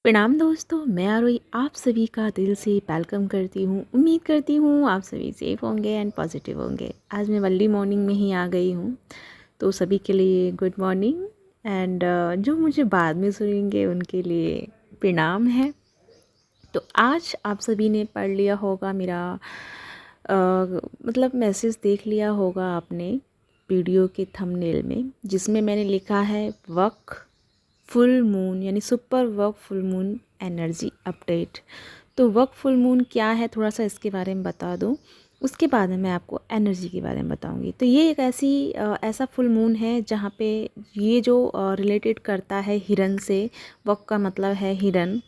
प्रणाम दोस्तों, मैं आरोही आप सभी का दिल से वेलकम करती हूँ। उम्मीद करती हूँ आप सभी सेफ होंगे एंड पॉजिटिव होंगे। आज मैं अर्ली मॉर्निंग में ही आ गई हूँ, तो सभी के लिए गुड मॉर्निंग एंड जो मुझे बाद में सुनेंगे उनके लिए प्रणाम है। तो आज आप सभी ने पढ़ लिया होगा मेरा मतलब मैसेज देख लिया होगा आपने वीडियो के थंबनेल में, जिसमें मैंने लिखा है वर्क फुल मून यानी super work full moon energy update. तो वर्क फुल मून क्या है, थोड़ा सा इसके बारे में बता दूं, उसके बाद में मैं आपको एनर्जी के बारे में बताऊंगी। तो ये एक ऐसा फुल मून है जहाँ पे ये जो रिलेटेड करता है हिरन से। वर्क का मतलब है हिरन,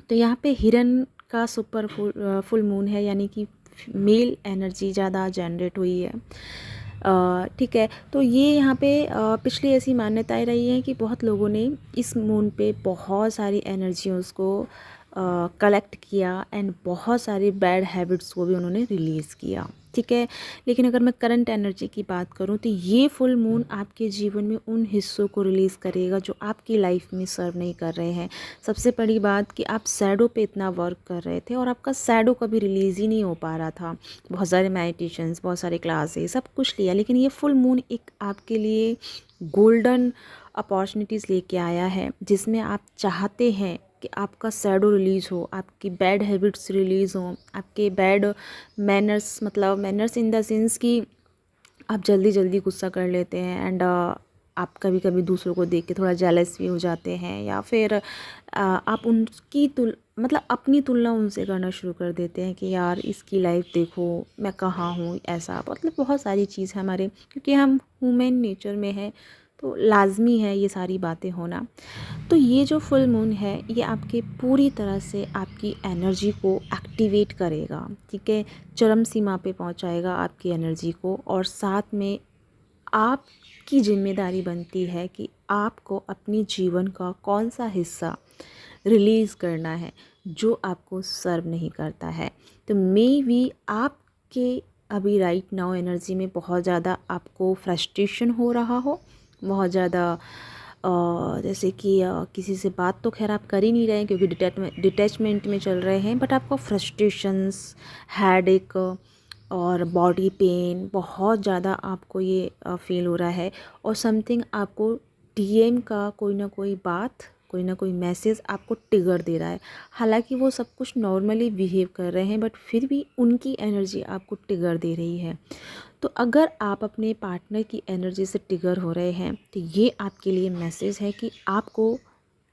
तो यहाँ पे हिरन का सुपर फुल मून है, यानी कि मेल एनर्जी ज़्यादा जनरेट हुई है। ठीक है, तो ये यहाँ पे पिछली ऐसी मान्यताएं रही हैं कि बहुत लोगों ने इस मून पे बहुत सारी एनर्जियों को कलेक्ट किया एंड बहुत सारी बैड हैबिट्स को भी उन्होंने रिलीज़ किया। ठीक है, लेकिन अगर मैं करंट एनर्जी की बात करूं तो ये फुल मून आपके जीवन में उन हिस्सों को रिलीज़ करेगा जो आपकी लाइफ में सर्व नहीं कर रहे हैं। सबसे बड़ी बात कि आप सैडो पे इतना वर्क कर रहे थे और आपका सैडो कभी रिलीज़ ही नहीं हो पा रहा था। बहुत सारे मेडिटेशंस, बहुत सारे क्लासेस, सब कुछ लिया, लेकिन ये फुल मून एक आपके लिए गोल्डन अपॉर्चुनिटीज़ लेके आया है, जिसमें आप चाहते हैं कि आपका सैडो रिलीज़ हो, आपकी बैड हैबिट्स रिलीज़ हो, आपके बैड मैनर्स, मतलब मैनर्स इन द सेंस कि आप जल्दी जल्दी गुस्सा कर लेते हैं एंड आप कभी कभी दूसरों को देख के थोड़ा जेलस भी हो जाते हैं, या फिर आप उनकी मतलब अपनी तुलना उनसे करना शुरू कर देते हैं कि यार इसकी लाइफ देखो, मैं कहाँ हूँ, ऐसा मतलब बहुत सारी चीज़ है हमारे, क्योंकि हम ह्यूमन नेचर में है, तो लाजमी है ये सारी बातें होना। तो ये जो फुल मून है ये आपके पूरी तरह से आपकी एनर्जी को एक्टिवेट करेगा। ठीक है, चरम सीमा पे पहुंचाएगा आपकी एनर्जी को, और साथ में आपकी जिम्मेदारी बनती है कि आपको अपने जीवन का कौन सा हिस्सा रिलीज़ करना है जो आपको सर्व नहीं करता है। तो मे बी आपके अभी राइट नाउ एनर्जी में बहुत ज़्यादा आपको फ्रस्ट्रेशन हो रहा हो, बहुत ज़्यादा जैसे कि किसी से बात तो खैर आप कर ही नहीं रहे हैं क्योंकि डिटैचमेंट में चल रहे हैं, बट आपको फ्रस्ट्रेशंस, हेडेक और बॉडी पेन बहुत ज़्यादा आपको ये फील हो रहा है, और समथिंग आपको डीएम का कोई ना कोई बात, कोई ना कोई मैसेज आपको ट्रिगर दे रहा है। हालांकि वो सब कुछ नॉर्मली बिहेव कर रहे हैं, बट फिर भी उनकी एनर्जी आपको ट्रिगर दे रही है। तो अगर आप अपने पार्टनर की एनर्जी से ट्रिगर हो रहे हैं तो ये आपके लिए मैसेज है कि आपको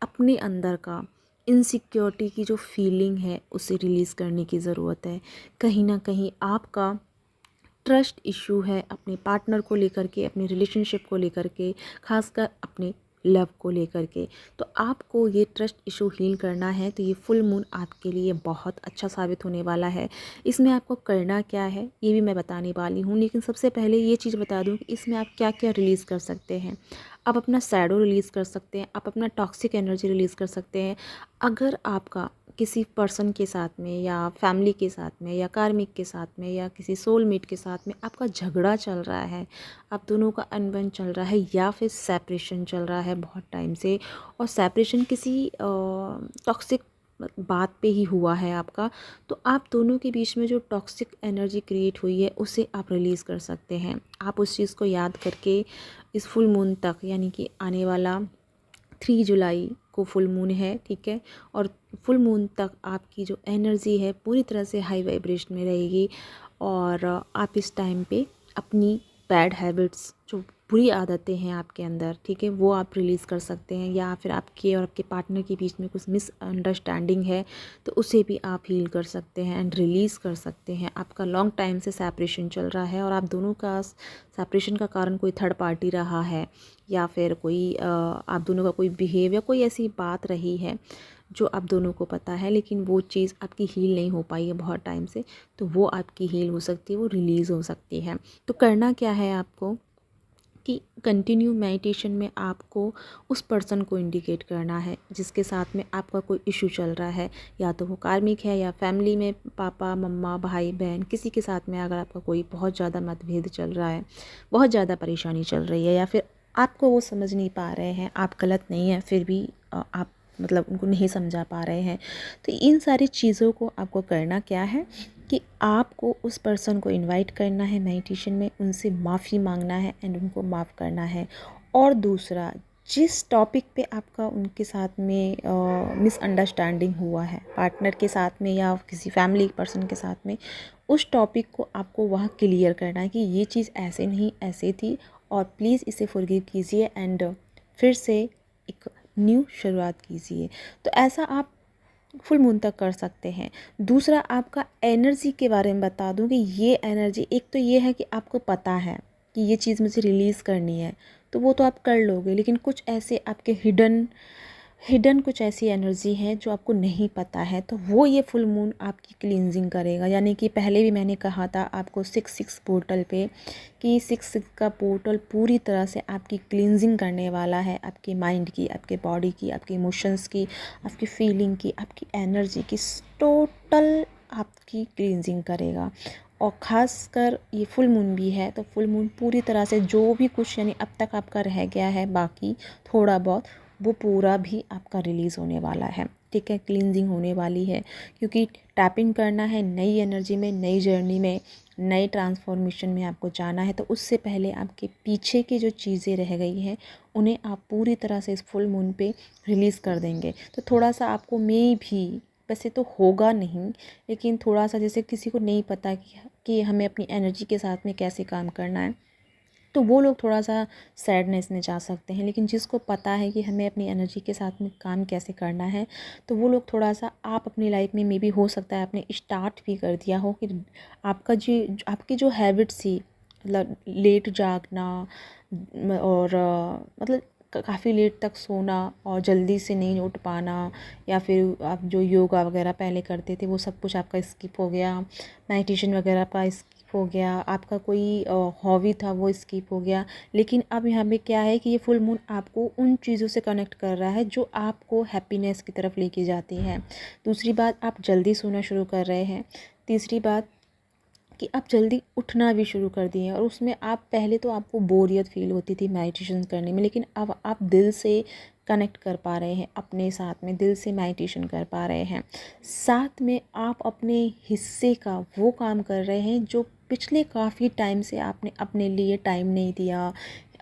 अपने अंदर का इनसिक्योरिटी की जो फीलिंग है उसे रिलीज़ करने की ज़रूरत है। कहीं ना कहीं आपका ट्रस्ट इशू है अपने पार्टनर को लेकर के, अपने रिलेशनशिप को लेकर के, खासकर अपने लव को लेकर के। तो आपको ये ट्रस्ट इशू हील करना है, तो ये फुल मून आपके लिए बहुत अच्छा साबित होने वाला है। इसमें आपको करना क्या है ये भी मैं बताने वाली हूँ, लेकिन सबसे पहले ये चीज़ बता दूँ कि इसमें आप क्या क्या रिलीज़ कर सकते हैं। आप अपना सैडो रिलीज़ कर सकते हैं, आप अपना टॉक्सिक एनर्जी रिलीज़ कर सकते हैं। अगर आपका किसी पर्सन के साथ में या फैमिली के साथ में या कार्मिक के साथ में या किसी सोलमेट के साथ में आपका झगड़ा चल रहा है, आप दोनों का अनबन चल रहा है, या फिर सेपरेशन चल रहा है बहुत टाइम से, और सेपरेशन किसी टॉक्सिक बात पे ही हुआ है आपका, तो आप दोनों के बीच में जो टॉक्सिक एनर्जी क्रिएट हुई है उसे आप रिलीज़ कर सकते हैं। आप उस चीज़ को याद करके इस फुल मून तक, यानी कि आने वाला 3 जुलाई को फुल मून है, ठीक है, और फुल मून तक आपकी जो एनर्जी है पूरी तरह से हाई वाइब्रेशन में रहेगी, और आप इस टाइम पे अपनी बैड हैबिट्स, जो बुरी आदतें हैं आपके अंदर, ठीक है, वो आप रिलीज़ कर सकते हैं, या फिर आपके और आपके पार्टनर के बीच में कुछ मिसअंडरस्टैंडिंग है तो उसे भी आप हील कर सकते हैं एंड रिलीज़ कर सकते हैं। आपका लॉन्ग टाइम से सेपरेशन चल रहा है और आप दोनों का सेपरेशन का कारण कोई थर्ड पार्टी रहा है, या फिर कोई आप दोनों का कोई बिहेव या कोई ऐसी बात रही है जो आप दोनों को पता है, लेकिन वो चीज़ आपकी हील नहीं हो पाई है बहुत टाइम से, तो वो आपकी हील हो सकती है, वो रिलीज़ हो सकती है। तो करना क्या है आपको कि कंटिन्यू मेडिटेशन में आपको उस पर्सन को इंडिकेट करना है जिसके साथ में आपका कोई इशू चल रहा है, या तो वो कार्मिक है या फैमिली में पापा मम्मा भाई बहन, किसी के साथ में अगर आपका कोई बहुत ज़्यादा मतभेद चल रहा है, बहुत ज़्यादा परेशानी चल रही है, या फिर आपको वो समझ नहीं पा रहे हैं, आप गलत नहीं हैं फिर भी आप मतलब उनको नहीं समझा पा रहे हैं। तो इन सारी चीज़ों को आपको करना क्या है कि आपको उस पर्सन को इनवाइट करना है मेडिटेशन में, उनसे माफ़ी मांगना है एंड उनको माफ़ करना है। और दूसरा, जिस टॉपिक पे आपका उनके साथ में मिसअंडरस्टैंडिंग हुआ है पार्टनर के साथ में या किसी फैमिली पर्सन के साथ में, उस टॉपिक को आपको वहाँ क्लियर करना है कि ये चीज़ ऐसे नहीं ऐसे थी और प्लीज़ इसे फॉरगिव कीजिए एंड फिर से एक न्यू शुरुआत कीजिए। तो ऐसा आप फुल मून तक कर सकते हैं। दूसरा, आपका एनर्जी के बारे में बता दूं कि ये एनर्जी, एक तो ये है कि आपको पता है कि ये चीज़ मुझे रिलीज़ करनी है तो वो तो आप कर लोगे, लेकिन कुछ ऐसे आपके हिडन कुछ ऐसी एनर्जी है जो आपको नहीं पता है, तो वो ये फुल मून आपकी क्लींजिंग करेगा। यानी कि पहले भी मैंने कहा था आपको 6-6 पोर्टल पे कि 6-6 का पोर्टल पूरी तरह से आपकी क्लींजिंग करने वाला है, आपके माइंड की, आपके बॉडी की, आपके इमोशंस की, आपकी फीलिंग की, आपकी एनर्जी की, टोटल आपकी क्लींजिंग करेगा। और ख़ासकर ये फुल मून भी है तो फुल मून पूरी तरह से जो भी कुछ यानी अब तक आपका रह गया है बाकी थोड़ा बहुत, वो पूरा भी आपका रिलीज़ होने वाला है। ठीक है, क्लींजिंग होने वाली है क्योंकि टैपिंग करना है नई एनर्जी में, नई जर्नी में, नए ट्रांसफॉर्मेशन में आपको जाना है। तो उससे पहले आपके पीछे की जो चीज़ें रह गई हैं उन्हें आप पूरी तरह से इस फुल मून पे रिलीज़ कर देंगे। तो थोड़ा सा आपको में भी, वैसे तो होगा नहीं, लेकिन थोड़ा सा जैसे किसी को नहीं पता कि हमें अपनी एनर्जी के साथ में कैसे काम करना है, तो वो लोग थोड़ा सा सैडनेस में जा सकते हैं। लेकिन जिसको पता है कि हमें अपनी एनर्जी के साथ में काम कैसे करना है, तो वो लोग थोड़ा सा, आप अपनी लाइफ में भी हो सकता है आपने स्टार्ट भी कर दिया हो कि आपका जी आपकी जो हैबिट्स थी, मतलब लेट जागना और मतलब काफ़ी लेट तक सोना और जल्दी से नहीं उठ पाना, या फिर आप जो योगा वगैरह पहले करते थे वो सब कुछ आपका स्किप हो गया, मेडिटेशन वगैरह का स्किप हो गया, आपका कोई हॉबी था वो स्किप हो गया। लेकिन अब यहाँ पे क्या है कि ये फुल मून आपको उन चीज़ों से कनेक्ट कर रहा है जो आपको हैप्पीनेस की तरफ लेके जाती है। दूसरी बात, आप जल्दी सोना शुरू कर रहे हैं। तीसरी बात कि आप जल्दी उठना भी शुरू कर दिए, और उसमें आप पहले तो आपको बोरियत फील होती थी मेडिटेशन करने में, लेकिन अब आप दिल से कनेक्ट कर पा रहे हैं अपने साथ में, दिल से मेडिटेशन कर पा रहे हैं। साथ में आप अपने हिस्से का वो काम कर रहे हैं जो पिछले काफ़ी टाइम से आपने अपने लिए टाइम नहीं दिया,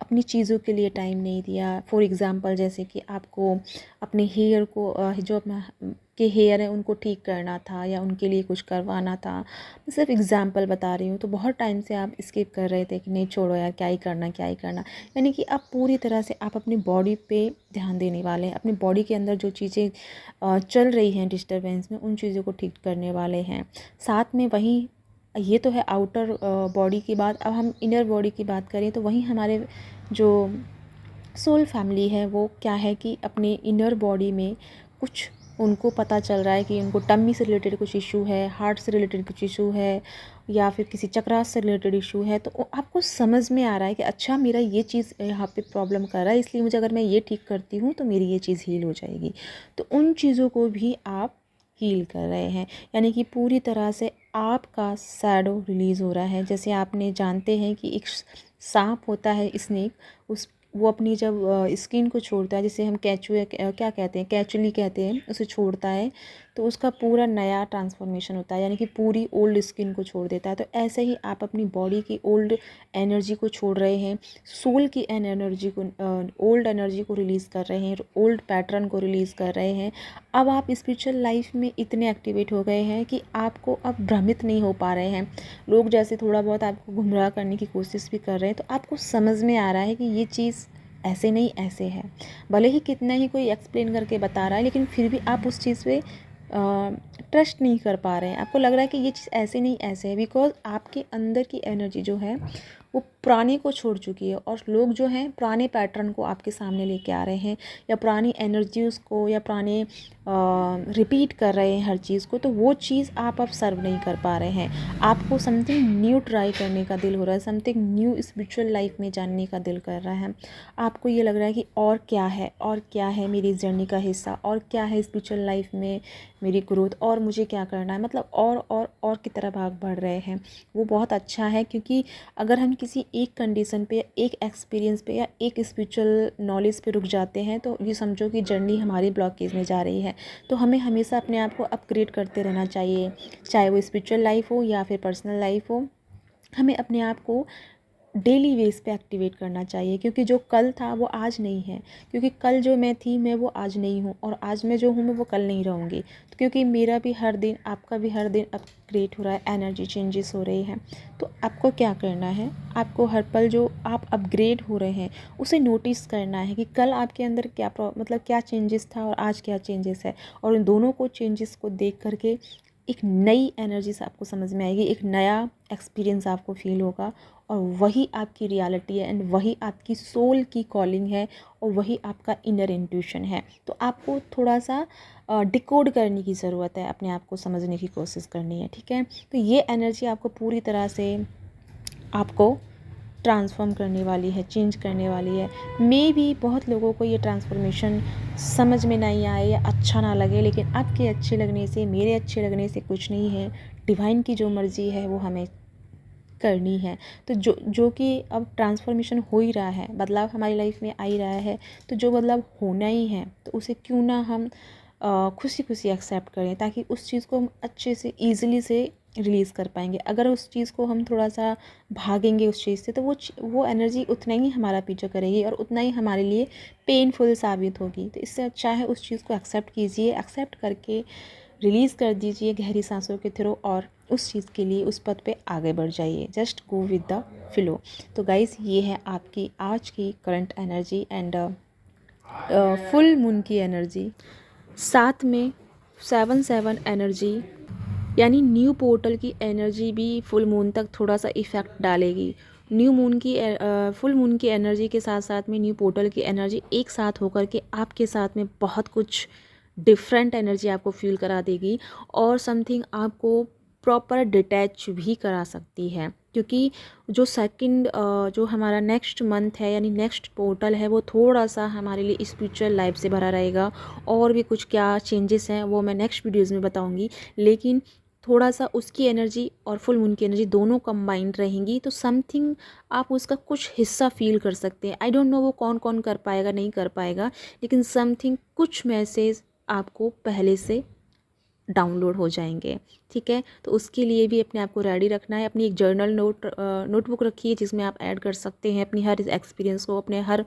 अपनी चीज़ों के लिए टाइम नहीं दिया। फॉर एग्ज़ाम्पल, जैसे कि आपको अपने हेयर को जो अपना के हेयर हैं उनको ठीक करना था या उनके लिए कुछ करवाना था, मैं सिर्फ एग्ज़ाम्पल बता रही हूँ। तो बहुत टाइम से आप स्किप कर रहे थे कि नहीं छोड़ो यार, क्या ही करना क्या ही करना। यानी कि आप पूरी तरह से आप अपनी बॉडी पे ध्यान देने वाले हैं, अपनी बॉडी के अंदर जो चीज़ें चल रही हैं डिस्टर्बेंस में, उन चीज़ों को ठीक करने वाले हैं। साथ में वहीं, ये तो है आउटर बॉडी की बात, अब हम इनर बॉडी की बात करें तो वहीं हमारे जो सोल फैमिली है वो क्या है कि अपने इनर बॉडी में कुछ उनको पता चल रहा है कि उनको टम्मी से रिलेटेड कुछ इशू है, हार्ट से रिलेटेड कुछ इशू है, या फिर किसी चक्रास से रिलेटेड इशू है। तो आपको समझ में आ रहा है कि अच्छा मेरा ये चीज़ यहाँ पे प्रॉब्लम कर रहा है, इसलिए मुझे अगर मैं ये ठीक करती हूँ तो मेरी ये चीज़ हील हो जाएगी। तो उन चीज़ों को भी आप हील कर रहे हैं। यानी कि पूरी तरह से आपका शैडो रिलीज़ हो रहा है। जैसे आपने जानते हैं कि एक सांप होता है स्नेक, उस वो अपनी जब स्किन को छोड़ता है, जिसे हम कैचुए क्या कहते हैं, कैचुली कहते हैं, उसे छोड़ता है तो उसका पूरा नया ट्रांसफॉर्मेशन होता है, यानी कि पूरी ओल्ड स्किन को छोड़ देता है। तो ऐसे ही आप अपनी बॉडी की ओल्ड एनर्जी को छोड़ रहे हैं, सोल की एनर्जी को, ओल्ड एनर्जी को रिलीज़ कर रहे हैं, ओल्ड पैटर्न को रिलीज़ कर रहे हैं। अब आप स्पिरिचुअल लाइफ में इतने एक्टिवेट हो गए हैं कि आपको अब भ्रमित नहीं हो पा रहे हैं। लोग जैसे थोड़ा बहुत आपको गुमराह करने की कोशिश भी कर रहे हैं, तो आपको समझ में आ रहा है कि ये चीज़ ऐसे नहीं ऐसे है। भले ही कितना ही कोई एक्सप्लेन करके बता रहा है, लेकिन फिर भी आप उस चीज़ पे ट्रस्ट नहीं कर पा रहे हैं। आपको लग रहा है कि ये चीज़ ऐसे नहीं ऐसे है, बिकॉज आपके अंदर की एनर्जी जो है वो पुराने को छोड़ चुकी है, और लोग जो हैं पुराने पैटर्न को आपके सामने लेके आ रहे हैं, या पुरानी एनर्जीज़ को, या पुराने रिपीट कर रहे हैं हर चीज़ को। तो वो चीज़ आप अब सर्व नहीं कर पा रहे हैं। आपको समथिंग न्यू ट्राई करने का दिल हो रहा है, समथिंग न्यू स्पिरिचुअल लाइफ में जानने का दिल कर रहा है। आपको ये लग रहा है कि और क्या है, और क्या है मेरी जर्नी का हिस्सा, और क्या है स्पिरिचुअल लाइफ में मेरी ग्रोथ, और मुझे क्या करना है, मतलब और की तरफ आगे बढ़ रहे हैं। वो बहुत अच्छा है, क्योंकि अगर हम किसी एक कंडीशन पे, एक एक्सपीरियंस पे या एक स्पिरिचुअल नॉलेज पे रुक जाते हैं तो ये समझो कि जर्नी हमारी ब्लॉकेज में जा रही है। तो हमें हमेशा अपने आप को अपग्रेड करते रहना चाहिए, चाहे वो स्पिरिचुअल लाइफ हो या फिर पर्सनल लाइफ हो। हमें अपने आप को डेली बेस पे एक्टिवेट करना चाहिए, क्योंकि जो कल था वो आज नहीं है, क्योंकि कल जो मैं थी मैं वो आज नहीं हूँ, और आज मैं जो हूँ मैं वो कल नहीं रहूँगी। तो क्योंकि मेरा भी हर दिन, आपका भी हर दिन अपग्रेड हो रहा है, एनर्जी चेंजेस हो रही हैं। तो आपको क्या करना है, आपको हर पल जो आप अपग्रेड हो रहे हैं उसे नोटिस करना है कि कल आपके अंदर क्या मतलब क्या चेंजेस था और आज क्या चेंजेस है, और उन दोनों को चेंजेस को देख करके एक नई एनर्जी से आपको समझ में आएगी, एक नया एक्सपीरियंस आपको फील होगा, और वही आपकी रियलिटी है एंड वही आपकी सोल की कॉलिंग है, और वही आपका इनर इंट्यूशन है। तो आपको थोड़ा सा डिकोड करने की ज़रूरत है, अपने आप को समझने की कोशिश करनी है, ठीक है। तो ये एनर्जी आपको पूरी तरह से आपको ट्रांसफॉर्म करने वाली है, चेंज करने वाली है। मे भी बहुत लोगों को ये ट्रांसफॉर्मेशन समझ में नहीं आए या अच्छा ना लगे, लेकिन आपके अच्छे लगने से, मेरे अच्छे लगने से कुछ नहीं है। डिवाइन की जो मर्ज़ी है वो हमें करनी है। तो जो कि अब ट्रांसफॉर्मेशन हो ही रहा है, बदलाव हमारी लाइफ में आ ही रहा है, तो जो बदलाव होना ही है तो उसे क्यों ना हम खुशी खुशी एक्सेप्ट करें, ताकि उस चीज़ को हम अच्छे से ईज़िली से रिलीज़ कर पाएंगे। अगर उस चीज़ को हम थोड़ा सा भागेंगे उस चीज़ से, तो वो एनर्जी उतना ही हमारा पीछा करेगी और उतना ही हमारे लिए पेनफुल साबित होगी। तो इससे अच्छा है उस चीज़ को एक्सेप्ट कीजिए, एक्सेप्ट करके रिलीज़ कर दीजिए गहरी सांसों के थ्रू, और उस चीज़ के लिए उस पथ पे आगे बढ़ जाइए। Just go with the flow. तो गाइस, ये है आपकी आज की current energy and full moon की एनर्जी, साथ में 7/7 एनर्जी, यानी न्यू पोर्टल की एनर्जी भी फुल मून तक थोड़ा सा इफ़ेक्ट डालेगी। न्यू मून की फुल मून की एनर्जी के साथ साथ में न्यू पोर्टल की एनर्जी एक साथ होकर के आपके साथ में बहुत कुछ डिफरेंट एनर्जी आपको फील करा देगी, और समथिंग आपको प्रॉपर डिटैच भी करा सकती है। क्योंकि जो सेकंड जो हमारा नेक्स्ट मंथ है, यानी नेक्स्ट पोर्टल है, वो थोड़ा सा हमारे लिए स्पिरिचुअल लाइफ से भरा रहेगा। और भी कुछ क्या चेंजेस हैं वो मैं नेक्स्ट वीडियोज़ में बताऊँगी, लेकिन थोड़ा सा उसकी एनर्जी और फुल मून की एनर्जी दोनों कंबाइंड रहेंगी, तो समथिंग आप उसका कुछ हिस्सा फील कर सकते हैं। आई डोंट नो वो कौन कौन कर पाएगा, नहीं कर पाएगा, लेकिन समथिंग कुछ मैसेज आपको पहले से डाउनलोड हो जाएंगे, ठीक है। तो उसके लिए भी अपने आप को रेडी रखना है। अपनी एक जर्नल नोटबुक रखिए, जिसमें आप ऐड कर सकते हैं अपनी हर एक्सपीरियंस को, अपने हर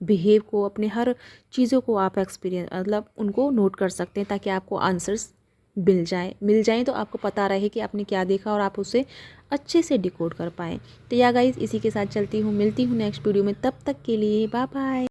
बिहेव को, अपने हर चीज़ों को आप एक्सपीरियंस मतलब उनको नोट कर सकते हैं, ताकि आपको आंसर्स मिल जाए तो आपको पता रहे कि आपने क्या देखा और आप उसे अच्छे से डिकोड कर पाएँ। तो या गाइस, इसी के साथ चलती हूँ, मिलती हूँ नेक्स्ट वीडियो में। तब तक के लिए बाय बाय।